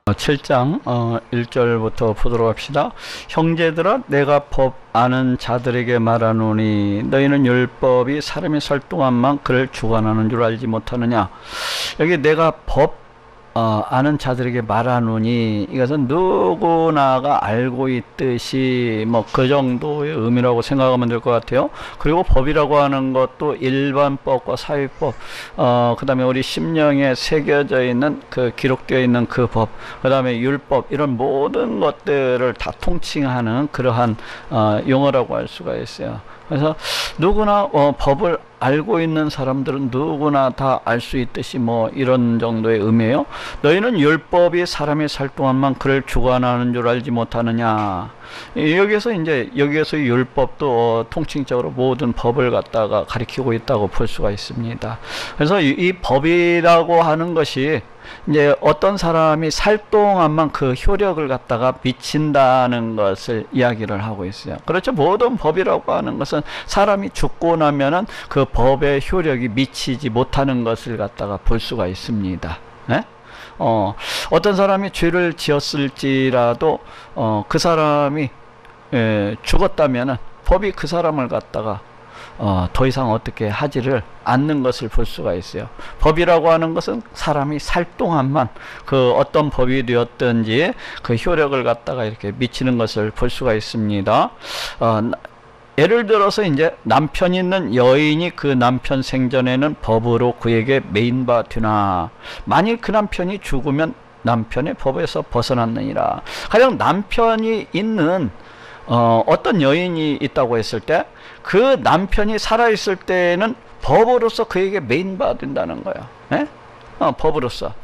(7장) 1절부터 보도록 합시다. 형제들아, 내가 법 아는 자들에게 말하노니 너희는 율법이 사람이 살 동안만 그를 주관하는 줄 알지 못하느냐. 여기 내가 법 아는 자들에게 말하노니, 이것은 누구나가 알고 있듯이 뭐 그 정도의 의미라고 생각하면 될 것 같아요. 그리고 법이라고 하는 것도 일반법과 사회법, 그 다음에 우리 심령에 새겨져 있는 그 기록되어 있는 그 법, 그 다음에 율법, 이런 모든 것들을 다 통칭하는 그러한 용어라고 할 수가 있어요. 그래서 누구나 법을 알고 있는 사람들은 누구나 다 알 수 있듯이 뭐 이런 정도의 의미예요. 너희는 율법이 사람이 살 동안만 그를 주관하는 줄 알지 못하느냐. 여기서 율법도 통칭적으로 모든 법을 갖다가 가리키고 있다고 볼 수가 있습니다. 그래서 이 법이라고 하는 것이 이제 어떤 사람이 살 동안만 그 효력을 갖다가 미친다는 것을 이야기를 하고 있어요. 그렇죠. 모든 법이라고 하는 것은 사람이 죽고 나면은 그 법의 효력이 미치지 못하는 것을 갖다가 볼 수가 있습니다. 네? 어떤 사람이 죄를 지었을지라도 그 사람이 죽었다면은 법이 그 사람을 갖다가 더 이상 어떻게 하지를 않는 것을 볼 수가 있어요. 법이라고 하는 것은 사람이 살 동안만 그 어떤 법이 되었든지 그 효력을 갖다가 이렇게 미치는 것을 볼 수가 있습니다. 예를 들어서 이제 남편 있는 여인이 그 남편 생전에는 법으로 그에게 매인 바 되나, 만일 그 남편이 죽으면 남편의 법에서 벗어났느니라. 가령 남편이 있는 어떤 여인이 있다고 했을 때 그 남편이 살아있을 때는 법으로서 그에게 매인 바 된다는 거예요. 네? 법으로서.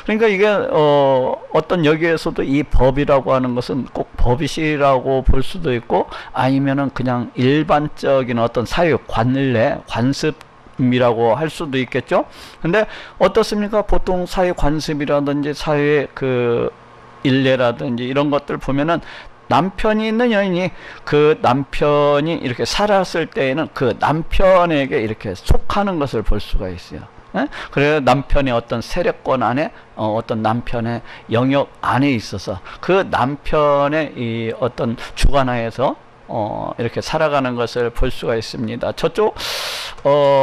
그러니까 이게 어떤 여기에서도 이 법이라고 하는 것은 꼭 법이시라고 볼 수도 있고, 아니면은 그냥 일반적인 어떤 사회 관례, 관습이라고 할 수도 있겠죠. 근데 어떻습니까? 보통 사회 관습이라든지 사회 그 일례라든지 이런 것들 보면은 남편이 있는 여인이 그 남편이 이렇게 살았을 때에는 그 남편에게 이렇게 속하는 것을 볼 수가 있어요. 그래서 남편의 어떤 세력권 안에, 어떤 남편의 영역 안에 있어서 그 남편의 이 어떤 주관하에서 이렇게 살아가는 것을 볼 수가 있습니다. 저쪽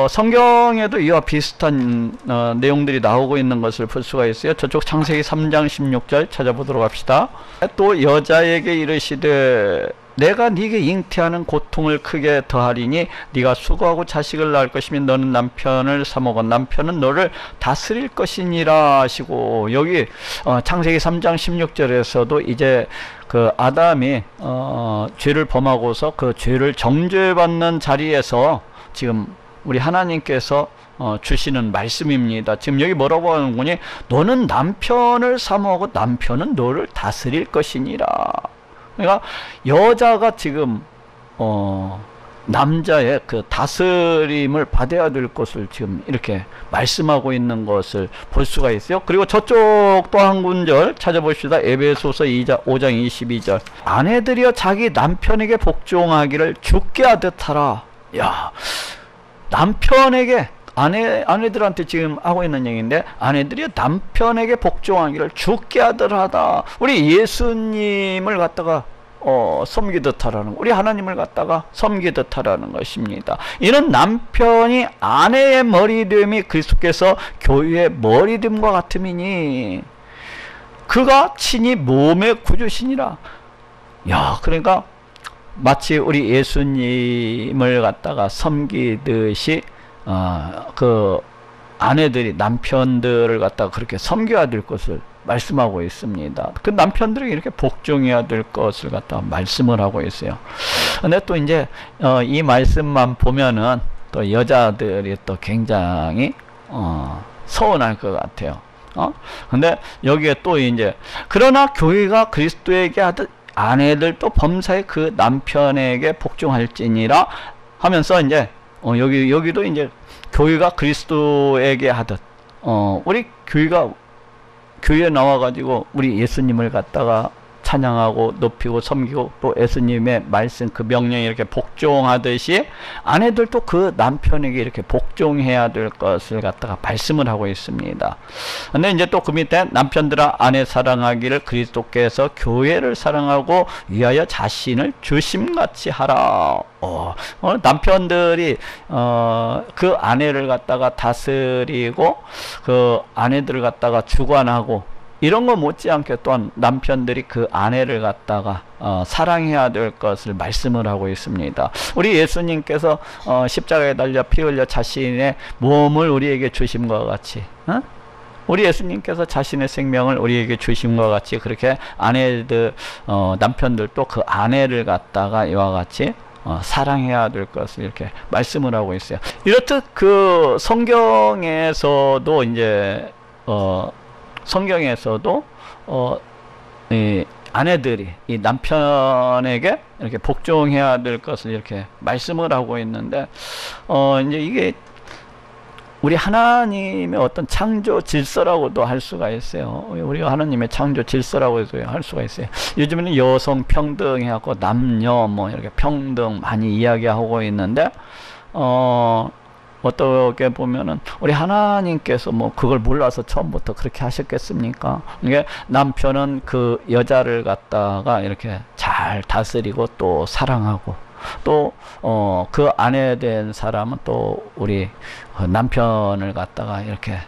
성경에도 이와 비슷한 내용들이 나오고 있는 것을 볼 수가 있어요. 저쪽 창세기 3장 16절 찾아보도록 합시다. 또 여자에게 이르시되 내가 네게 잉태하는 고통을 크게 더하리니 네가 수고하고 자식을 낳을 것이면 너는 남편을 사모고 남편은 너를 다스릴 것이니라 하시고, 여기 창세기 3장 16절에서도 이제 그 아담이 죄를 범하고서 그 죄를 정죄받는 자리에서 지금 우리 하나님께서 주시는 말씀입니다. 지금 여기 뭐라고 하는 거니? 너는 남편을 사모하고 남편은 너를 다스릴 것이니라. 그러니까 여자가 지금 남자의 그 다스림을 받아야 될 것을 지금 이렇게 말씀하고 있는 것을 볼 수가 있어요. 그리고 저쪽 또 한 군절 찾아보시다. 에베소서 5장 22절. 아내들이여 자기 남편에게 복종하기를 주께 하듯 하라. 야, 남편에게, 아내들한테 지금 하고 있는 얘기인데, 아내들이 남편에게 복종하기를 주께 하듯 하다. 우리 예수님을 갖다가 섬기듯 하라는, 우리 하나님을 갖다가 섬기듯 하라는 것입니다. 이는 남편이 아내의 머리됨이 그리스도께서 교회의 머리됨과 같음이니 그가 친히 몸의 구주시니라. 야, 그러니까 마치 우리 예수님을 갖다가 섬기듯이 그 아내들이 남편들을 갖다가 그렇게 섬겨야 될 것을 말씀하고 있습니다. 그 남편들에게 이렇게 복종해야 될 것을 갖다가 말씀을 하고 있어요. 근데 또 이제 이 말씀만 보면은 또 여자들이 또 굉장히 서운할 것 같아요. 근데 여기에 또 이제 그러나 교회가 그리스도에게 하듯 아내들도 범사에 그 남편에게 복종할지니라 하면서 이제 여기도 이제 교회가 그리스도에게 하듯 우리 교회가 교회에 나와가지고 우리 예수님을 갖다가 찬양하고 높이고 섬기고 또 예수님의 말씀 그 명령에 이렇게 복종하듯이 아내들도 그 남편에게 이렇게 복종해야 될 것을 갖다가 말씀을 하고 있습니다. 근데 이제 또 그 밑에 남편들아 아내 사랑하기를 그리스도께서 교회를 사랑하고 위하여 자신을 주심같이 하라. 남편들이 그 아내를 갖다가 다스리고 그 아내들을 갖다가 주관하고 이런 거 못지않게 또한 남편들이 그 아내를 갖다가 사랑해야 될 것을 말씀을 하고 있습니다. 우리 예수님께서 십자가에 달려 피 흘려 자신의 몸을 우리에게 주신 것 같이 우리 예수님께서 자신의 생명을 우리에게 주신 것 같이 그렇게 아내들 남편들도 그 아내를 갖다가 이와 같이 사랑해야 될 것을 이렇게 말씀을 하고 있어요. 이렇듯 그 성경에서도 이제 성경에서도 이 아내들이 이 남편에게 이렇게 복종해야 될 것을 이렇게 말씀을 하고 있는데 이제 이게 우리 하나님의 어떤 창조 질서라고도 할 수가 있어요. 우리가 하나님의 창조 질서라고도 할 수가 있어요. 요즘에는 여성 평등해갖고 남녀 뭐 이렇게 평등 많이 이야기하고 있는데 어떻게 보면은 우리 하나님께서 뭐 그걸 몰라서 처음부터 그렇게 하셨겠습니까? 이게 남편은 그 여자를 갖다가 이렇게 잘 다스리고 또 사랑하고 또 그 아내 된 사람은 또 우리 남편을 갖다가 이렇게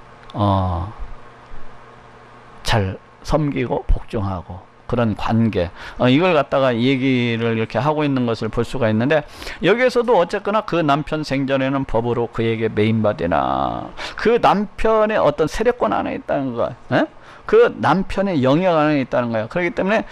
잘 섬기고 복종하고 그런 관계 이걸 갖다가 얘기를 이렇게 하고 있는 것을 볼 수가 있는데 여기에서도 어쨌거나 그 남편 생전에는 법으로 그에게 매인받으나 그 남편의 어떤 세력권 안에 있다는 거 그 남편의 영역 안에 있다는 거예요. 그렇기 때문에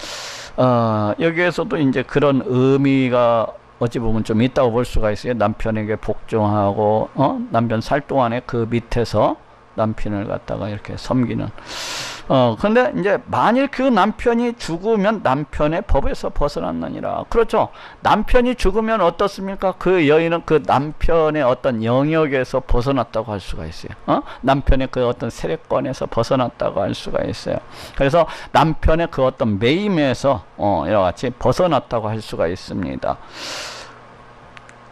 여기에서도 이제 그런 의미가 어찌 보면 좀 있다고 볼 수가 있어요. 남편에게 복종하고 남편 살 동안에 그 밑에서 남편을 갖다가 이렇게 섬기는 근데 이제 만일 그 남편이 죽으면 남편의 법에서 벗어났느니라. 그렇죠. 남편이 죽으면 어떻습니까? 그 여인은 그 남편의 어떤 영역에서 벗어났다고 할 수가 있어요. 남편의 그 어떤 세력권에서 벗어났다고 할 수가 있어요. 그래서 남편의 그 어떤 매임에서 이와 같이 벗어났다고 할 수가 있습니다.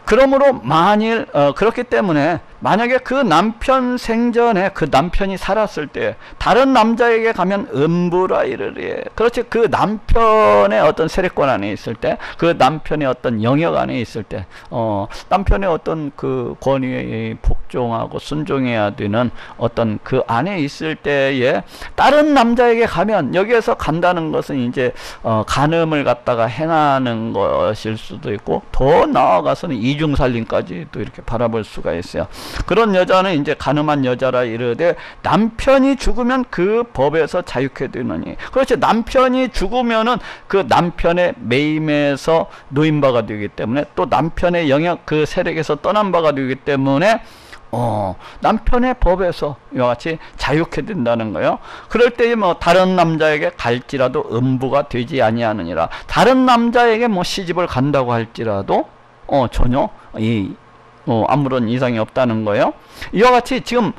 그러므로 만일 그렇기 때문에 만약에 그 남편 생전에 그 남편이 살았을 때 다른 남자에게 가면 음부라 이르리. 그렇지. 그 남편의 어떤 세력권 안에 있을 때 그 남편의 어떤 영역 안에 있을 때 남편의 어떤 그 권위에 복종하고 순종해야 되는 어떤 그 안에 있을 때에 다른 남자에게 가면 여기에서 간다는 것은 이제 간음을 갖다가 행하는 것일 수도 있고 더 나아가서는 이중살림까지 또 이렇게 바라볼 수가 있어요. 그런 여자는 이제 가늠한 여자라 이르되 남편이 죽으면 그 법에서 자유케 되느니. 그렇지. 남편이 죽으면은 그 남편의 매임에서 놓인 바가 되기 때문에 또 남편의 영역 그 세력에서 떠난 바가 되기 때문에 남편의 법에서 이와 같이 자유케 된다는 거예요. 그럴 때에 뭐 다른 남자에게 갈지라도 음부가 되지 아니하느니라. 다른 남자에게 뭐 시집을 간다고 할지라도 전혀 아무런 이상이 없다는 거예요. 이와 같이 지금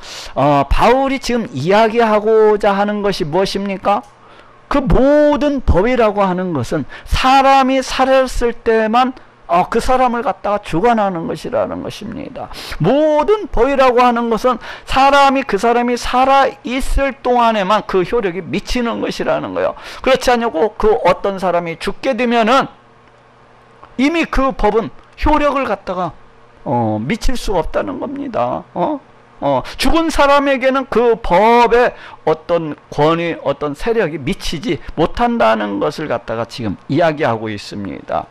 바울이 지금 이야기하고자 하는 것이 무엇입니까? 그 모든 법이라고 하는 것은 사람이 살았을 때만 그 사람을 갖다가 주관하는 것이라는 것입니다. 모든 법이라고 하는 것은 그 사람이 살아 있을 동안에만 그 효력이 미치는 것이라는 거예요. 그렇지 않냐고 그 어떤 사람이 죽게 되면은 이미 그 법은 효력을 갖다가 미칠 수가 없다는 겁니다. 죽은 사람에게는 그 법의 어떤 권위, 어떤 세력이 미치지 못한다는 것을 갖다가 지금 이야기하고 있습니다.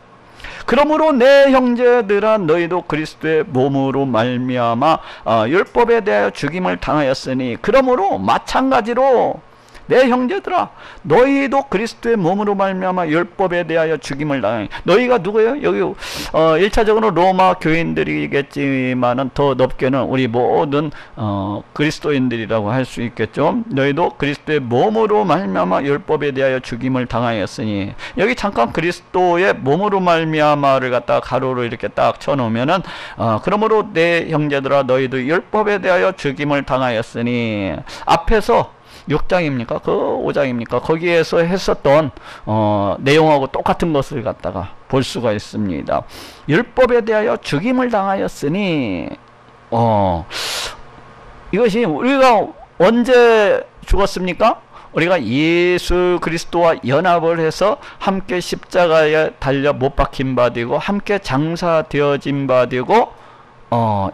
그러므로 내 형제들아 너희도 그리스도의 몸으로 말미암아 율법에 대하여 죽임을 당하였으니 그러므로 마찬가지로 내 형제들아 너희도 그리스도의 몸으로 말미암아 율법에 대하여 죽임을 당하니. 너희가 누구예요? 여기 1차적으로 로마 교인들이겠지만은 더 높게는 우리 모든 그리스도인들이라고 할 수 있겠죠. 너희도 그리스도의 몸으로 말미암아 율법에 대하여 죽임을 당하였으니. 여기 잠깐 그리스도의 몸으로 말미암아를 갖다가 가로로 이렇게 딱 쳐놓으면은 그러므로 내 형제들아 너희도 율법에 대하여 죽임을 당하였으니 앞에서 6장입니까? 그 5장입니까? 거기에서 했었던 내용하고 똑같은 것을 갖다가 볼 수가 있습니다. 율법에 대하여 죽임을 당하였으니 이것이 우리가 언제 죽었습니까? 우리가 예수 그리스도와 연합을 해서 함께 십자가에 달려 못 박힌 바 되고 함께 장사되어진 바 되고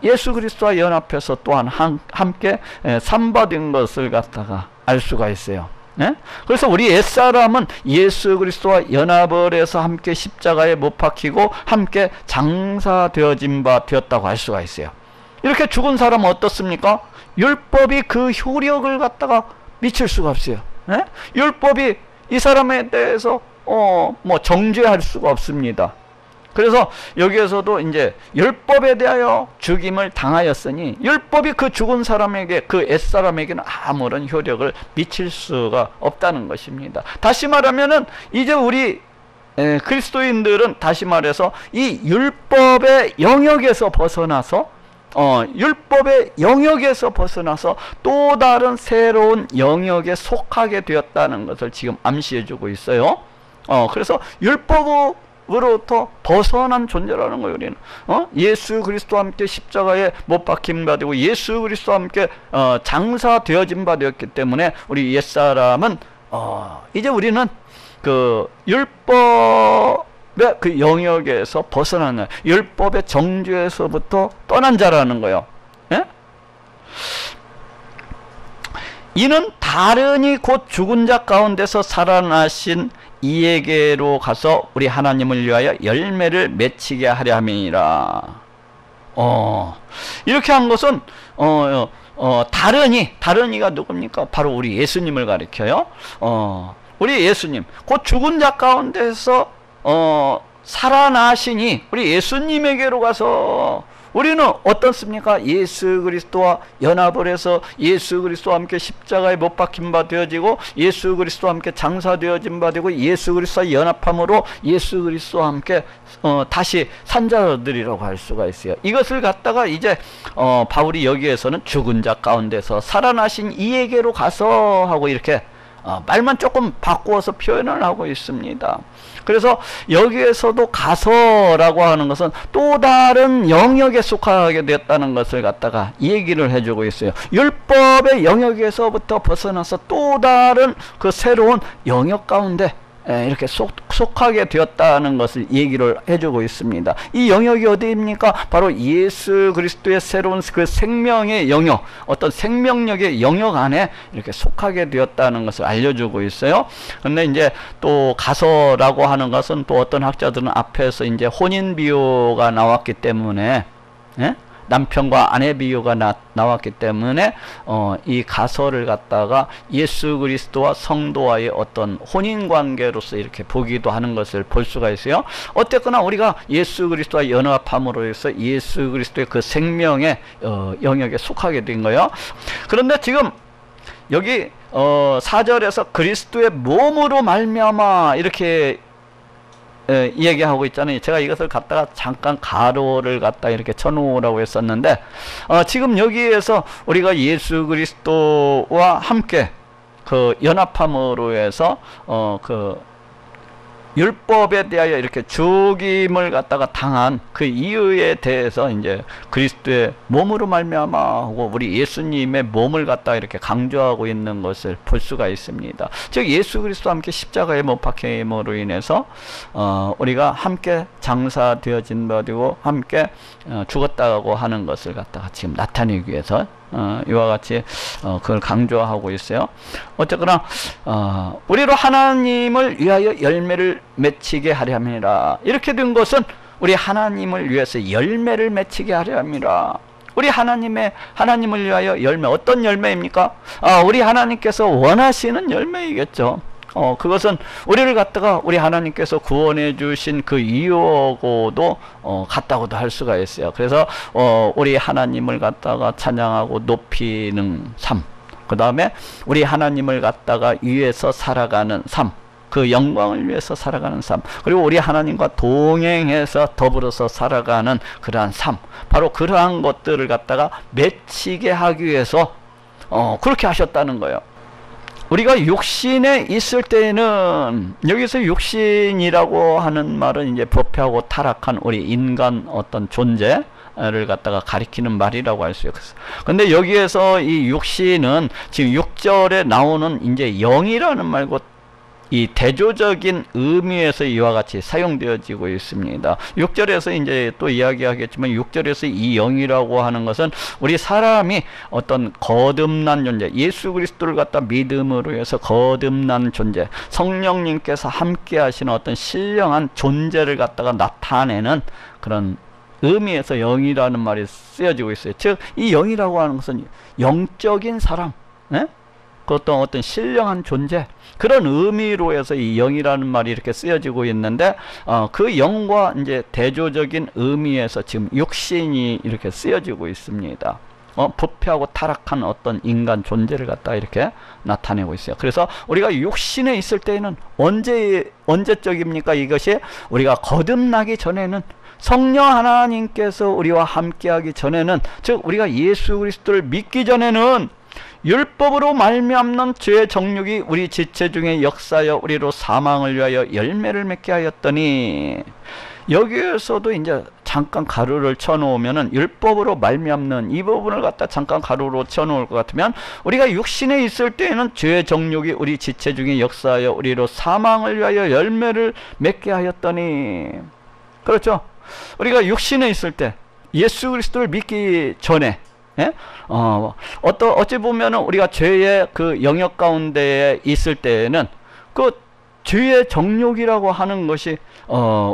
예수 그리스도와 연합해서 또한 함께 삼바된 것을 갖다가 알 수가 있어요. 네? 그래서 우리 옛사람은 예수 그리스도와 연합을 해서 함께 십자가에 못 박히고 함께 장사되어진 바 되었다고 할 수가 있어요. 이렇게 죽은 사람은 어떻습니까? 율법이 그 효력을 갖다가 미칠 수가 없어요. 네? 율법이 이 사람에 대해서 뭐 정죄할 수가 없습니다. 그래서 여기에서도 이제 율법에 대하여 죽임을 당하였으니 율법이 그 죽은 사람에게 그 옛사람에게는 아무런 효력을 미칠 수가 없다는 것입니다. 다시 말하면은 이제 우리 그리스도인들은 다시 말해서 이 율법의 영역에서 벗어나서 율법의 영역에서 벗어나서 또 다른 새로운 영역에 속하게 되었다는 것을 지금 암시해 주고 있어요. 그래서 율법으로부터 벗어난 존재라는 거예요. 우리는 예수 그리스도와 함께 십자가에 못 박힌 바 되고 예수 그리스도와 함께 장사되어진 바 되었기 때문에 우리 옛사람은 이제 우리는 그 율법 그 영역에서 벗어나는 율법의 정죄에서부터 떠난 자라는 거예요. 예? 이는 다른이 곧 죽은 자 가운데서 살아나신 이에게로 가서 우리 하나님을 위하여 열매를 맺히게 하려 함이니라. 이렇게 한 것은 다른이가 누굽니까? 바로 우리 예수님을 가리켜요. 우리 예수님 곧 죽은 자 가운데서 살아나시니 우리 예수님에게로 가서 우리는 어떻습니까? 예수 그리스도와 연합을 해서 예수 그리스도와 함께 십자가에 못 박힌 바 되어지고 예수 그리스도와 함께 장사되어진 바 되고 예수 그리스도와 연합함으로 예수 그리스도와 함께 다시 산자들이라고 할 수가 있어요. 이것을 갖다가 이제 바울이 여기에서는 죽은 자 가운데서 살아나신 이에게로 가서 하고 이렇게 말만 조금 바꾸어서 표현을 하고 있습니다. 그래서 여기에서도 가서라고 하는 것은 또 다른 영역에 속하게 되었다는 것을 갖다가 얘기를 해주고 있어요. 율법의 영역에서부터 벗어나서 또 다른 그 새로운 영역 가운데 이렇게 속하게 되었다는 것을 얘기를 해주고 있습니다. 이 영역이 어디입니까? 바로 예수 그리스도의 새로운 그 생명의 영역, 어떤 생명력의 영역 안에 이렇게 속하게 되었다는 것을 알려주고 있어요. 근데 이제 또 가서라고 하는 것은 또 어떤 학자들은 앞에서 이제 혼인 비유가 나왔기 때문에 남편과 아내 비유가 나왔기 때문에 이 가서를 갖다가 예수 그리스도와 성도와의 어떤 혼인 관계로서 이렇게 보기도 하는 것을 볼 수가 있어요. 어쨌거나 우리가 예수 그리스도와 연합함으로 해서 예수 그리스도의 그 생명의 영역에 속하게 된 거예요. 그런데 지금 여기 4절에서 그리스도의 몸으로 말미암아 이렇게 이야기하고 있잖아요. 제가 이것을 갖다가 잠깐 가로를 갖다 이렇게 쳐놓으라고 했었는데 지금 여기에서 우리가 예수 그리스도와 함께 그 연합함으로 해서 그 율법에 대하여 이렇게 죽임을 갖다가 당한 그 이유에 대해서 이제 그리스도의 몸으로 말미암아 하고 우리 예수님의 몸을 갖다가 이렇게 강조하고 있는 것을 볼 수가 있습니다. 즉 예수 그리스도와 함께 십자가에 못 박힘으로 인해서 우리가 함께 장사되어진 바 되고 함께 죽었다고 하는 것을 갖다가 지금 나타내기 위해서 이와 같이 그걸 강조하고 있어요. 어쨌거나 우리로 하나님을 위하여 열매를 맺히게 하려 함이라. 이렇게 된 것은 우리 하나님을 위해서 열매를 맺히게 하려 함이라. 우리 하나님을 위하여 열매, 어떤 열매입니까? 우리 하나님께서 원하시는 열매이겠죠. 그것은 우리를 갖다가 우리 하나님께서 구원해 주신 그 이유하고도 같다고도 할 수가 있어요. 그래서 우리 하나님을 갖다가 찬양하고 높이는 삶, 그 다음에 우리 하나님을 갖다가 위해서 살아가는 삶, 그 영광을 위해서 살아가는 삶, 그리고 우리 하나님과 동행해서 더불어서 살아가는 그러한 삶, 바로 그러한 것들을 갖다가 맺히게 하기 위해서 그렇게 하셨다는 거예요. 우리가 육신에 있을 때는, 여기서 육신이라고 하는 말은 이제 부패하고 타락한 우리 인간 어떤 존재를 갖다가 가리키는 말이라고 할 수 있어요. 근데 여기에서 이 육신은 지금 6절에 나오는 이제 영이라는 말고 이 대조적인 의미에서 이와 같이 사용되어지고 있습니다. 6절에서 이제 또 이야기하겠지만 6절에서 이 영이라고 하는 것은 우리 사람이 어떤 거듭난 존재, 예수 그리스도를 갖다 믿음으로 해서 거듭난 존재, 성령님께서 함께 하시는 어떤 신령한 존재를 갖다가 나타내는 그런 의미에서 영이라는 말이 쓰여지고 있어요. 즉, 이 영이라고 하는 것은 영적인 사람, 그것도 어떤 신령한 존재, 그런 의미로 해서 이 영이라는 말이 이렇게 쓰여지고 있는데, 그 영과 이제 대조적인 의미에서 지금 육신이 이렇게 쓰여지고 있습니다. 부패하고 타락한 어떤 인간 존재를 갖다 이렇게 나타내고 있어요. 그래서 우리가 육신에 있을 때에는 언제적입니까? 이것이 우리가 거듭나기 전에는, 성령 하나님께서 우리와 함께하기 전에는, 즉 우리가 예수 그리스도를 믿기 전에는 율법으로 말미암는 죄의 정욕이 우리 지체 중에 역사하여 우리로 사망을 위하여 열매를 맺게 하였더니, 여기에서도 이제 잠깐 가로를 쳐놓으면은 율법으로 말미암는 이 부분을 갖다 잠깐 가로로 쳐놓을 것 같으면, 우리가 육신에 있을 때에는 죄의 정욕이 우리 지체 중에 역사하여 우리로 사망을 위하여 열매를 맺게 하였더니, 그렇죠? 우리가 육신에 있을 때, 예수 그리스도를 믿기 전에, 어찌 보면은 우리가 죄의 그 영역 가운데에 있을 때에는 그 죄의 정욕이라고 하는 것이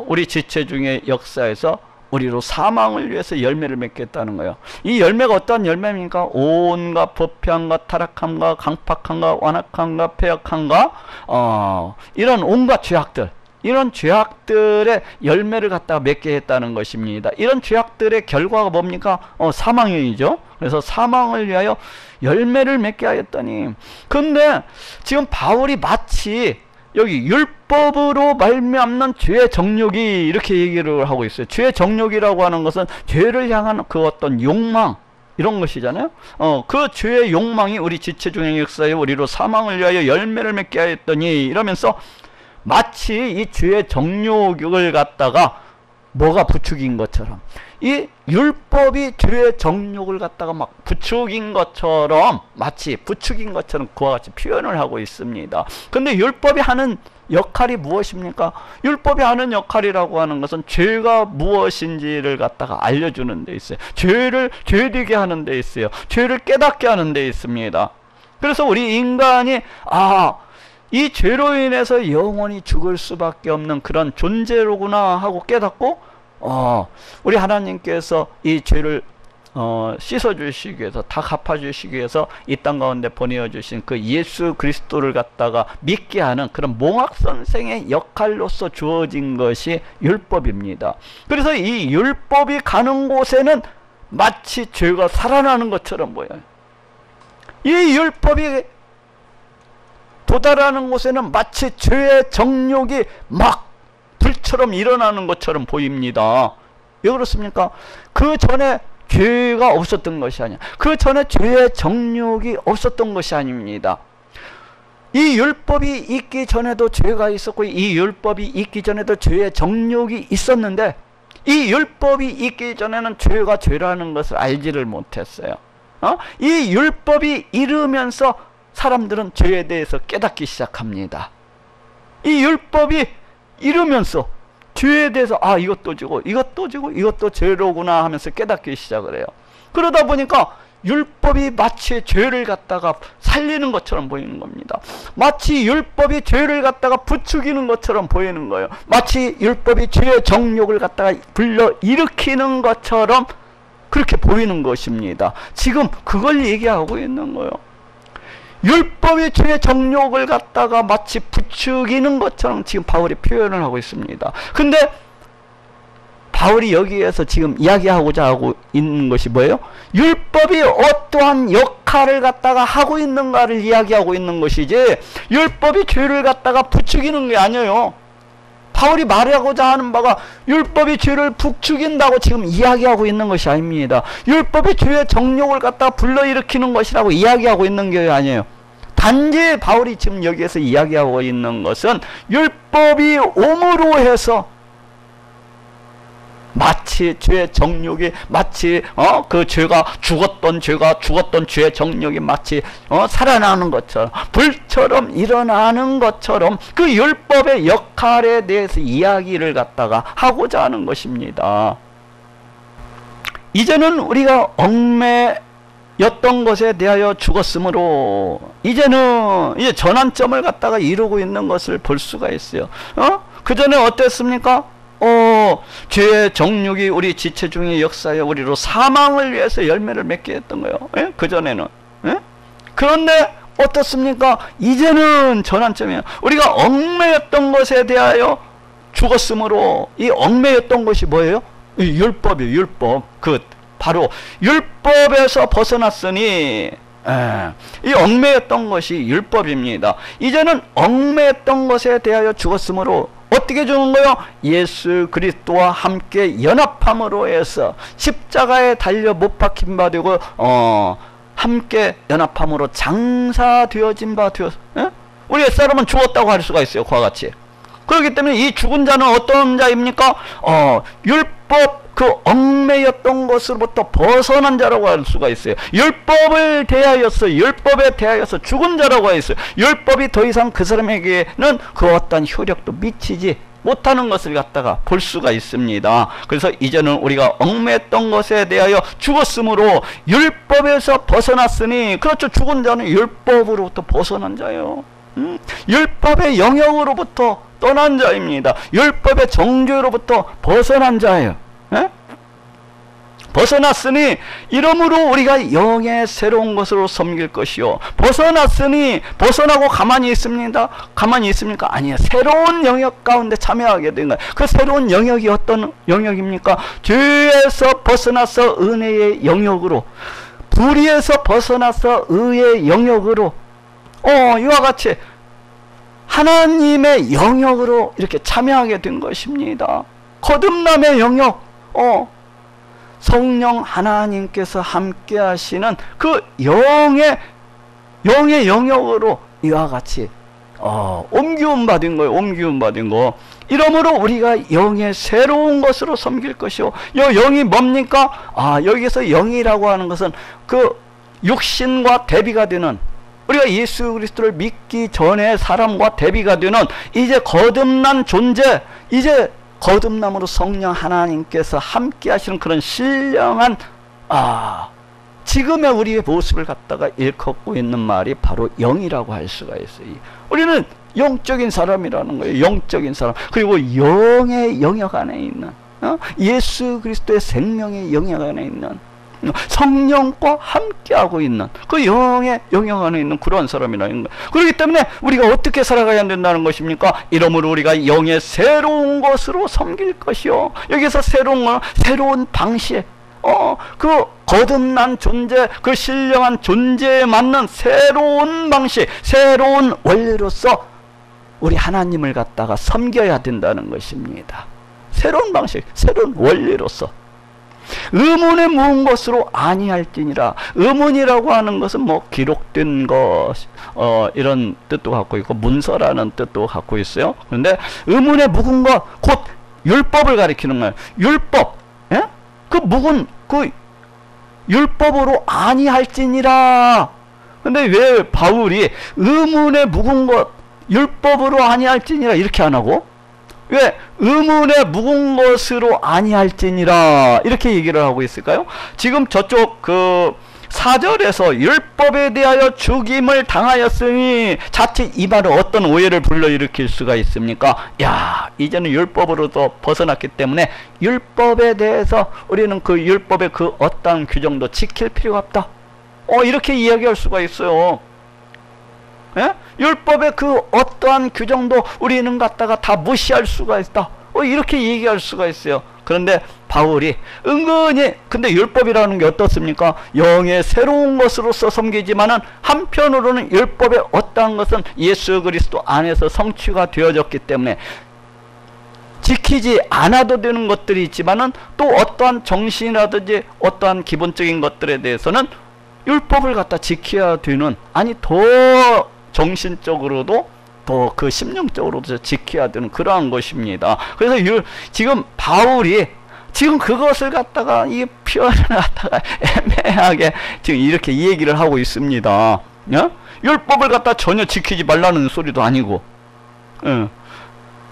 우리 지체 중에 역사에서 우리로 사망을 위해서 열매를 맺겠다는 거예요. 이 열매가 어떠한 열매입니까? 온갖 부패함과 타락함과 강팍함과 완악함과 패역함과 이런 온갖 죄악들, 이런 죄악들의 열매를 갖다가 맺게 했다는 것입니다. 이런 죄악들의 결과가 뭡니까? 사망이죠. 그래서 사망을 위하여 열매를 맺게 하였더니, 근데 지금 바울이 마치 여기 율법으로 말미암는 죄의 정욕이 이렇게 얘기를 하고 있어요. 죄의 정욕이라고 하는 것은 죄를 향한 그 어떤 욕망, 이런 것이잖아요. 그 죄의 욕망이 우리 지체 중의 역사에 우리로 사망을 위하여 열매를 맺게 하였더니, 이러면서 마치 이 죄의 정욕을 갖다가 뭐가 부추긴 것처럼, 이 율법이 죄의 정욕을 갖다가 막 부추긴 것처럼, 마치 부추긴 것처럼 그와 같이 표현을 하고 있습니다. 근데 율법이 하는 역할이 무엇입니까? 율법이 하는 역할이라고 하는 것은 죄가 무엇인지를 갖다가 알려주는 데 있어요. 죄를 죄되게 하는 데 있어요. 죄를 깨닫게 하는 데 있습니다. 그래서 우리 인간이 이 죄로 인해서 영원히 죽을 수밖에 없는 그런 존재로구나 하고 깨닫고, 우리 하나님께서 이 죄를 씻어주시기 위해서, 다 갚아주시기 위해서 이 땅 가운데 보내어주신 그 예수 그리스도를 갖다가 믿게 하는 그런 몽학선생의 역할로서 주어진 것이 율법입니다. 그래서 이 율법이 가는 곳에는 마치 죄가 살아나는 것처럼 보여요. 이 율법이 도달하는 곳에는 마치 죄의 정욕이 막 불처럼 일어나는 것처럼 보입니다. 왜 그렇습니까? 그 전에 죄가 없었던 것이 아니야. 그 전에 죄의 정욕이 없었던 것이 아닙니다. 이 율법이 있기 전에도 죄가 있었고, 이 율법이 있기 전에도 죄의 정욕이 있었는데, 이 율법이 있기 전에는 죄가 죄라는 것을 알지를 못했어요. 이 율법이 이르면서 사람들은 죄에 대해서 깨닫기 시작합니다. 이 율법이 이르면서 죄에 대해서 이것도 죄고 이것도 죄고 이것도 죄로구나 하면서 깨닫기 시작을 해요. 그러다 보니까 율법이 마치 죄를 갖다가 살리는 것처럼 보이는 겁니다. 마치 율법이 죄를 갖다가 부추기는 것처럼 보이는 거예요. 마치 율법이 죄의 정욕을 갖다가 불러 일으키는 것처럼 그렇게 보이는 것입니다. 지금 그걸 얘기하고 있는 거예요. 율법이 죄의 정욕을 갖다가 마치 부추기는 것처럼 지금 바울이 표현을 하고 있습니다. 근데 바울이 여기에서 지금 이야기하고자 하고 있는 것이 뭐예요? 율법이 어떠한 역할을 갖다가 하고 있는가를 이야기하고 있는 것이지, 율법이 죄를 갖다가 부추기는 게 아니에요. 바울이 말하고자 하는 바가 율법이 죄를 부추긴다고 지금 이야기하고 있는 것이 아닙니다. 율법이 죄의 정욕을 갖다가 불러일으키는 것이라고 이야기하고 있는 게 아니에요. 단지 바울이 지금 여기에서 이야기하고 있는 것은 율법이 옴으로 해서 마치 죄의 정욕이 마치 그 죄가 죽었던 죄의 정욕이 마치 살아나는 것처럼 불처럼 일어나는 것처럼 그 율법의 역할에 대해서 이야기를 갖다가 하고자 하는 것입니다. 이제는 우리가 얽매였던 것에 대하여 죽었으므로 이제는 이제 전환점을 갖다가 이루고 있는 것을 볼 수가 있어요. 그 전에 어땠습니까? 죄의 정욕이 우리 지체 중에 역사하여 우리로 사망을 위해서 열매를 맺게 했던 거예요. 예? 그전에는. 예? 그런데 어떻습니까? 이제는 전환점이에요. 우리가 얽매였던 것에 대하여 죽었으므로 이 얽매였던 것이 뭐예요? 이 율법이에요. 율법. 바로 율법에서 벗어났으니 이 얽매였던 것이 율법입니다. 이제는 얽매였던 것에 대하여 죽었으므로 어떻게 죽은 거요? 예수 그리스도와 함께 연합함으로 해서 십자가에 달려 못 박힌 바 되고 함께 연합함으로 장사되어진 바 되었. 우리 옛사람은 죽었다고 할 수가 있어요. 그와 같이. 그렇기 때문에 이 죽은 자는 어떤 자입니까? 율법 그 얽매였던 것으로부터 벗어난 자라고 할 수가 있어요. 율법에 대하여서 죽은 자라고 했어요. 율법이 더 이상 그 사람에게는 그 어떤 효력도 미치지 못하는 것을 갖다가 볼 수가 있습니다. 그래서 이제는 우리가 얽매였던 것에 대하여 죽었으므로 율법에서 벗어났으니, 그렇죠, 죽은 자는 율법으로부터 벗어난 자예요. 율법의 영역으로부터 떠난 자입니다. 율법의 정죄로부터 벗어난 자예요. 에? 벗어났으니 이러므로 우리가 영의 새로운 것으로 섬길 것이요. 벗어났으니 벗어나고 가만히 있습니다. 가만히 있습니까? 아니에요. 새로운 영역 가운데 참여하게 된 거예요. 그 새로운 영역이 어떤 영역입니까? 죄에서 벗어나서 은혜의 영역으로, 불의에서 벗어나서 의의 영역으로, 이와 같이 하나님의 영역으로 이렇게 참여하게 된 것입니다. 거듭남의 영역, 성령 하나님께서 함께 하시는 그 영의 영역으로 이와 같이 옮기움 받은 거예요. 옮기움 받은 거. 이러므로 우리가 영의 새로운 것으로 섬길 것이요. 이 영이 뭡니까? 여기서 영이라고 하는 것은 그 육신과 대비가 되는, 우리가 예수 그리스도를 믿기 전에 사람과 대비가 되는 이제 거듭난 존재, 이제 거듭남으로 성령 하나님께서 함께 하시는 그런 신령한 지금의 우리의 모습을 갖다가 일컫고 있는 말이 바로 영이라고 할 수가 있어요. 우리는 영적인 사람이라는 거예요. 영적인 사람. 그리고 영의 영역 안에 있는, 예수 그리스도의 생명의 영역 안에 있는, 성령과 함께하고 있는 그 영의 영역 안에 있는 그러한 사람이라는 거예요. 그렇기 때문에 우리가 어떻게 살아가야 된다는 것입니까? 이러므로 우리가 영의 새로운 것으로 섬길 것이요. 여기서 새로운 건 새로운 방식, 그 거듭난 존재, 그 신령한 존재에 맞는 새로운 방식, 새로운 원리로서 우리 하나님을 갖다가 섬겨야 된다는 것입니다. 새로운 방식, 새로운 원리로서. 의문에 묵은 것으로 아니할지니라. 의문이라고 하는 것은 뭐 기록된 것, 이런 뜻도 갖고 있고 문서라는 뜻도 갖고 있어요. 그런데 의문에 묵은 것, 곧 율법을 가리키는 거예요. 율법, 예? 그 묵은 그 율법으로 아니할지니라. 근데 왜 바울이 의문에 묵은 것, 율법으로 아니할지니라 이렇게 안 하고, 왜 의문에 묵은 것으로 아니할지니라 이렇게 얘기를 하고 있을까요? 지금 저쪽 그 4절에서 율법에 대하여 죽임을 당하였으니, 자칫 이 말은 어떤 오해를 불러일으킬 수가 있습니까? 야, 이제는 율법으로도 벗어났기 때문에 율법에 대해서 우리는 그 율법의 그 어떤 규정도 지킬 필요가 없다, 이렇게 이야기할 수가 있어요. 예? 율법의 그 어떠한 규정도 우리는 갖다가 다 무시할 수가 있다, 이렇게 얘기할 수가 있어요. 그런데 바울이 은근히, 근데 율법이라는 게 어떻습니까? 영의 새로운 것으로서 섬기지만은 한편으로는 율법의 어떠한 것은 예수 그리스도 안에서 성취가 되어졌기 때문에 지키지 않아도 되는 것들이 있지만은 또 어떠한 정신이라든지 어떠한 기본적인 것들에 대해서는 율법을 갖다 지켜야 되는, 아니 더 정신적으로도 또 그 심령적으로도 지켜야 되는 그러한 것입니다. 그래서 지금 바울이 지금 그것을 갖다가 이 표현을 갖다가 애매하게 지금 이렇게 이 얘기를 하고 있습니다. 율법을 갖다 전혀 지키지 말라는 소리도 아니고,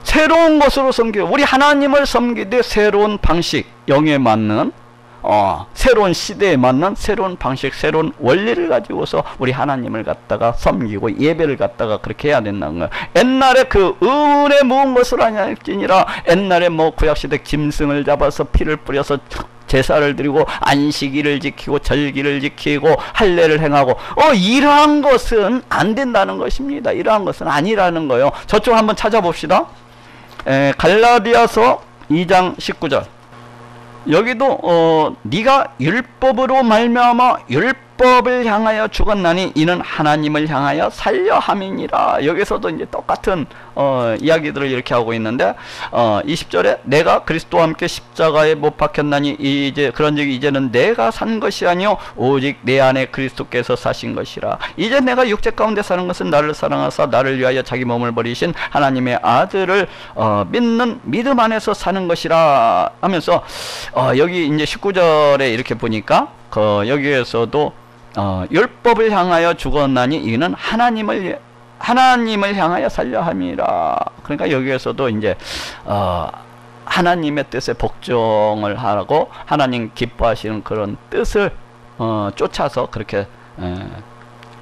새로운 것으로 섬겨 우리 하나님을 섬기되 새로운 방식, 영에 맞는 새로운 시대에 맞는 새로운 방식, 새로운 원리를 가지고서 우리 하나님을 갖다가 섬기고 예배를 갖다가 그렇게 해야 된다는 거예요. 옛날에 그 의문에 묵은 것을 아니할지니라, 옛날에 뭐 구약시대 짐승을 잡아서 피를 뿌려서 제사를 드리고 안식일을 지키고 절기를 지키고 할례를 행하고 이러한 것은 안 된다는 것입니다. 이러한 것은 아니라는 거예요. 저쪽 한번 찾아봅시다. 갈라디아서 2장 19절. 여기도 네가 율법으로 말미암아 율법을 향하여 죽었나니 이는 하나님을 향하여 살려 함이니라. 여기서도 이제 똑같은 이야기들을 이렇게 하고 있는데 20절에 내가 그리스도와 함께 십자가에 못 박혔나니 이제 그런즉 이제는 내가 산 것이 아니요 오직 내 안에 그리스도께서 사신 것이라. 이제 내가 육체 가운데 사는 것은 나를 사랑하사 나를 위하여 자기 몸을 버리신 하나님의 아들을 믿는 믿음 안에서 사는 것이라 하면서 여기 이제 19절에 이렇게 보니까 여기에서도 율법을 향하여 죽었나니 이는 하나님을 향하여 살려 함이라. 그러니까 여기에서도 이제 하나님의 뜻에 복종을 하고 하나님 기뻐하시는 그런 뜻을 쫓아서 그렇게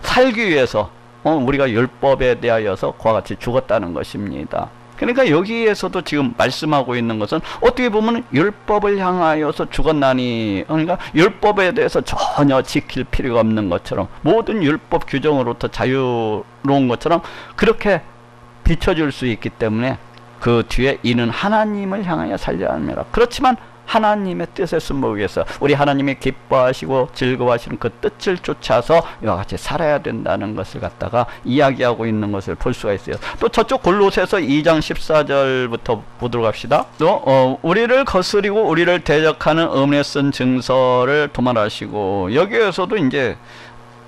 살기 위해서 우리가 율법에 대하여서 그와 같이 죽었다는 것입니다. 그러니까 여기에서도 지금 말씀하고 있는 것은 어떻게 보면 율법을 향하여서 죽었나니, 그러니까 율법에 대해서 전혀 지킬 필요가 없는 것처럼 모든 율법 규정으로부터 자유로운 것처럼 그렇게 비춰줄 수 있기 때문에 그 뒤에 이는 하나님을 향하여 살려야 합니다. 그렇지만 하나님의 뜻에 숨기 위해서 우리 하나님이 기뻐하시고 즐거워하시는 그 뜻을 쫓아서 이와 같이 살아야 된다는 것을 갖다가 이야기하고 있는 것을 볼 수가 있어요. 또 저쪽 골로새서 2장 14절부터 보도록 합시다. 또 우리를 거스리고 우리를 대적하는 의문에 쓴 증서를 도말하시고, 여기에서도 이제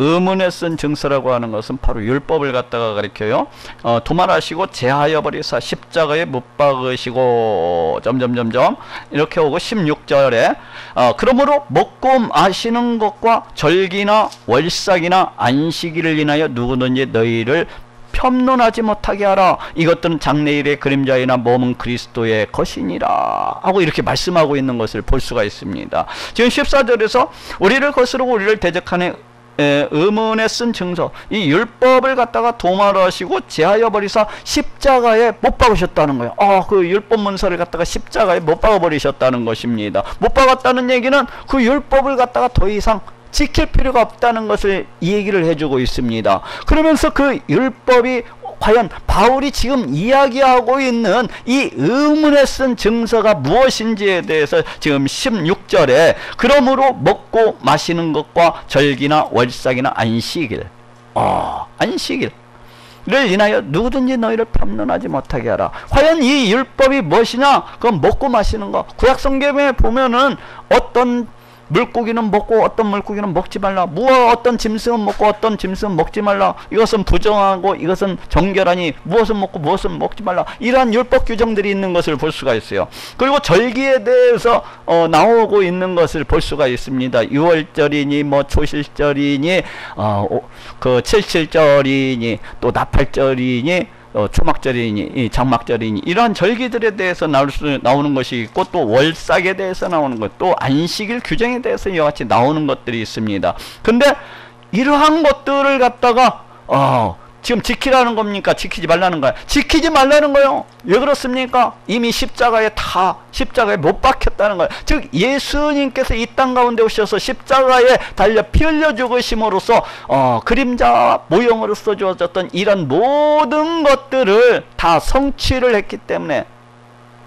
의문에 쓴 증서라고 하는 것은 바로 율법을 갖다가 가리켜요. 도말하시고 제하여 버리사 십자가에 못 박으시고 점점점점 이렇게 오고 16절에 그러므로 먹고 마시는 것과 절기나 월삭이나 안식일을 인하여 누구든지 너희를 편론하지 못하게 하라. 이것들은 장래일의 그림자이나 몸은 그리스도의 것이니라 하고 이렇게 말씀하고 있는 것을 볼 수가 있습니다. 지금 14절에서 우리를 거스르고 우리를 대적하는 의문에 쓴 증서, 이 율법을 갖다가 도말하시고 제하여 버리사 십자가에 못 박으셨다는 거예요. 그 율법 문서를 갖다가 십자가에 못 박아 버리셨다는 것입니다. 못 박았다는 얘기는 그 율법을 갖다가 더 이상 지킬 필요가 없다는 것을 이 얘기를 해주고 있습니다. 그러면서 그 율법이 과연 바울이 지금 이야기하고 있는 이 의문에 쓴 증서가 무엇인지에 대해서 지금 16절에 그러므로 먹고 마시는 것과 절기나 월삭이나 안식일, 안식일을 인하여 누구든지 너희를 편론하지 못하게 하라. 과연 이 율법이 무엇이냐? 그건 먹고 마시는 거. 구약 성경에 보면은 어떤 물고기는 먹고 어떤 물고기는 먹지 말라, 어떤 짐승은 먹고 어떤 짐승은 먹지 말라, 이것은 부정하고 이것은 정결하니 무엇은 먹고 무엇은 먹지 말라, 이러한 율법 규정들이 있는 것을 볼 수가 있어요. 그리고 절기에 대해서 나오고 있는 것을 볼 수가 있습니다. 유월절이니 뭐 초실절이니 그 칠칠절이니 또 나팔절이니 초막절이니 장막절이니 이러한 절기들에 대해서 나오는 것이 있고, 또 월삭에 대해서 나오는 것, 또 안식일 규정에 대해서 이와 같이 나오는 것들이 있습니다. 근데 이러한 것들을 갖다가 지금 지키라는 겁니까? 지키지 말라는 거야? 지키지 말라는 거예요. 왜 그렇습니까? 이미 십자가에 못 박혔다는 거예요. 즉 예수님께서 이 땅 가운데 오셔서 십자가에 달려 피 흘려 죽으심으로써 그림자 모형으로서 주어졌던 이런 모든 것들을 다 성취를 했기 때문에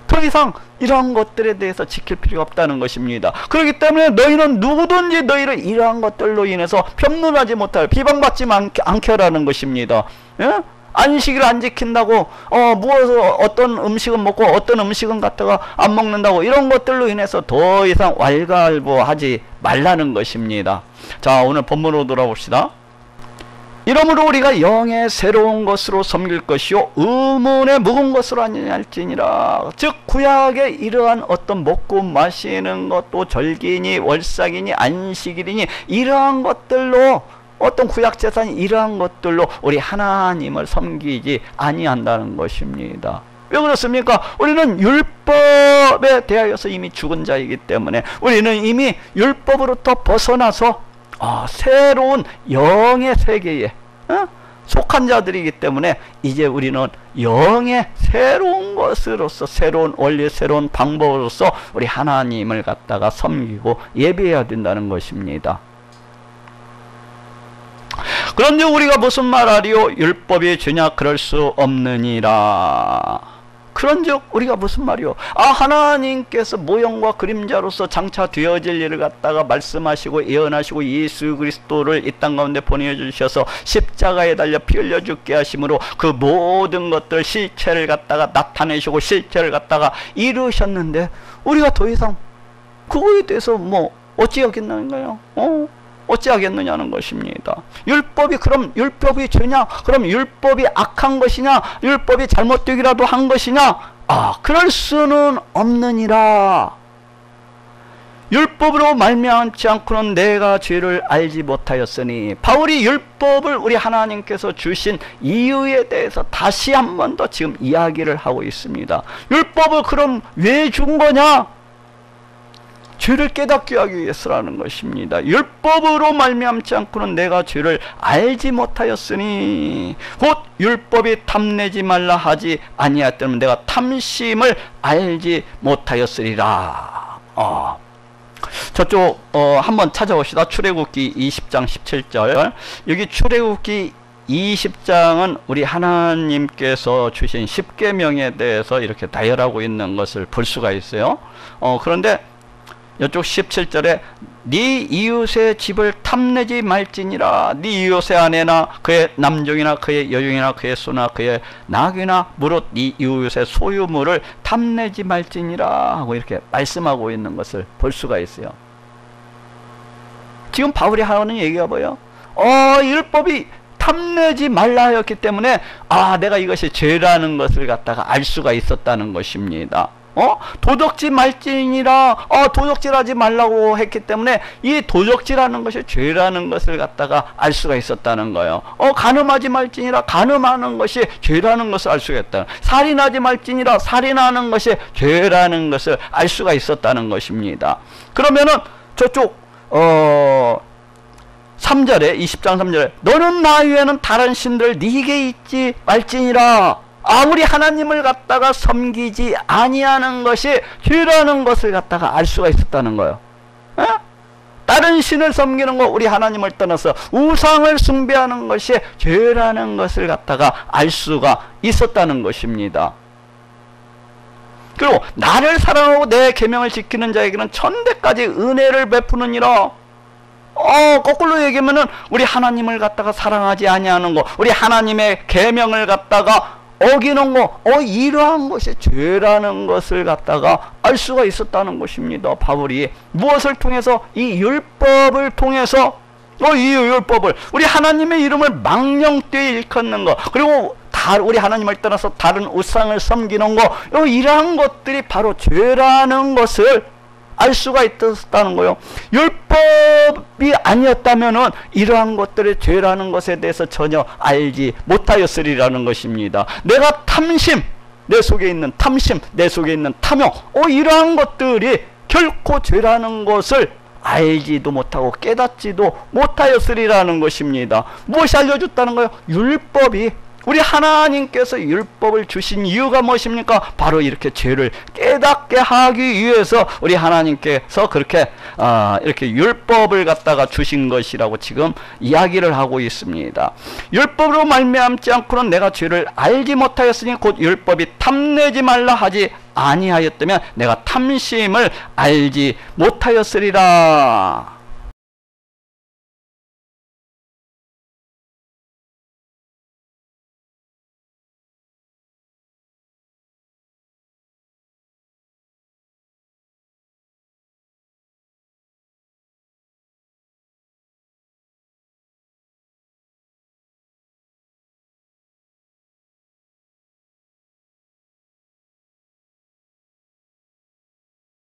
더 이상 이러한 것들에 대해서 지킬 필요가 없다는 것입니다. 그렇기 때문에 너희는 누구든지 너희를 이러한 것들로 인해서 편론하지 못할, 비방받지 않게 하라는 것입니다. 예? 안식일을 안 지킨다고 무엇을 어떤 음식은 먹고 어떤 음식은 갖다가 안 먹는다고, 이런 것들로 인해서 더 이상 왈가왈부하지 말라는 것입니다. 자, 오늘 본문으로 돌아봅시다. 이러므로 우리가 영의 새로운 것으로 섬길 것이요 의문의 묵은 것으로 아니할지니라. 즉 구약의 이러한 어떤 먹고 마시는 것도 절기니 월삭이니 안식일이니 이러한 것들로 어떤 구약 제사니 이러한 것들로 우리 하나님을 섬기지 아니한다는 것입니다. 왜 그렇습니까? 우리는 율법에 대하여서 이미 죽은 자이기 때문에 우리는 이미 율법으로부터 벗어나서 새로운 영의 세계에 속한 자들이기 때문에 이제 우리는 영의 새로운 것으로서 새로운 원리 새로운 방법으로서 우리 하나님을 갖다가 섬기고 예배해야 된다는 것입니다. 그런데 우리가 무슨 말하리요? 율법이 죄냐? 그럴 수 없느니라. 그런즉 우리가 무슨 말이요? 하나님께서 모형과 그림자로서 장차 되어질 일을 갖다가 말씀하시고 예언하시고 예수 그리스도를 이 땅 가운데 보내주셔서 십자가에 달려 피 흘려 죽게 하심으로 그 모든 것들 실체를 갖다가 나타내시고 실체를 갖다가 이루셨는데 우리가 더 이상 그거에 대해서 어찌하겠는가요? 어찌하겠느냐는 것입니다. 율법이 그럼 율법이 죄냐? 그럼 율법이 악한 것이냐? 율법이 잘못되기라도 한 것이냐? 그럴 수는 없느니라. 율법으로 말미암지 않고는 내가 죄를 알지 못하였으니 바울이 율법을 우리 하나님께서 주신 이유에 대해서 다시 한 번 더 지금 이야기를 하고 있습니다. 율법을 그럼 왜 준 거냐? 죄를 깨닫게 하기 위해서라는 것입니다. 율법으로 말미암지 않고는 내가 죄를 알지 못하였으니 곧 율법이 탐내지 말라 하지 아니하였다면 내가 탐심을 알지 못하였으리라. 저쪽 한번 찾아봅시다. 출애굽기 20장 17절. 여기 출애굽기 20장은 우리 하나님께서 주신 십계명에 대해서 이렇게 다혈하고 있는 것을 볼 수가 있어요. 그런데 이쪽 17절에 네 이웃의 집을 탐내지 말지니라. 네 이웃의 아내나 그의 남종이나 그의 여종이나 그의 소나 그의 낙이나 무릇 네 이웃의 소유물을 탐내지 말지니라 하고 이렇게 말씀하고 있는 것을 볼 수가 있어요. 지금 바울이 하는 얘기가 뭐예요? 율법이 탐내지 말라 하였기 때문에 내가 이것이 죄라는 것을 갖다가 알 수가 있었다는 것입니다. 도적질 말지니라. 도적질하지 말라고 했기 때문에 이 도적질하는 것이 죄라는 것을 갖다가 알 수가 있었다는 거예요. 간음하지 말지니라. 간음하는 것이 죄라는 것을 알 수가 있다. 살인하지 말지니라. 살인하는 것이 죄라는 것을 알 수가 있었다는 것입니다. 그러면은 저쪽 3절에 20장 3절에 너는 나 위에는 다른 신들 네게 있지 말지니라. 우리 하나님을 갖다가 섬기지 아니하는 것이 죄라는 것을 갖다가 알 수가 있었다는 거예요. 다른 신을 섬기는 거, 우리 하나님을 떠나서 우상을 숭배하는 것이 죄라는 것을 갖다가 알 수가 있었다는 것입니다. 그리고 나를 사랑하고 내 계명을 지키는 자에게는 천대까지 은혜를 베푸느니라. 거꾸로 얘기하면은 우리 하나님을 갖다가 사랑하지 아니하는 거, 우리 하나님의 계명을 갖다가 어기는 거, 이러한 것이 죄라는 것을 갖다가 알 수가 있었다는 것입니다. 바울이 무엇을 통해서? 이 율법을 통해서, 이 율법을, 우리 하나님의 이름을 망령되이 일컫는 거, 그리고 우리 하나님을 떠나서 다른 우상을 섬기는 거, 이러한 것들이 바로 죄라는 것을 알 수가 있었다는 거예요. 율법이 아니었다면은 이러한 것들의 죄라는 것에 대해서 전혀 알지 못하였으리라는 것입니다. 내가 탐심, 내 속에 있는 탐심, 내 속에 있는 탐욕, 이러한 것들이 결코 죄라는 것을 알지도 못하고 깨닫지도 못하였으리라는 것입니다. 무엇이 알려줬다는 거예요? 율법이. 우리 하나님께서 율법을 주신 이유가 무엇입니까? 바로 이렇게 죄를 깨닫게 하기 위해서 우리 하나님께서 그렇게 이렇게 율법을 갖다가 주신 것이라고 지금 이야기를 하고 있습니다. 율법으로 말미암지 않고는 내가 죄를 알지 못하였으니 곧 율법이 탐내지 말라 하지 아니하였다면 내가 탐심을 알지 못하였으리라.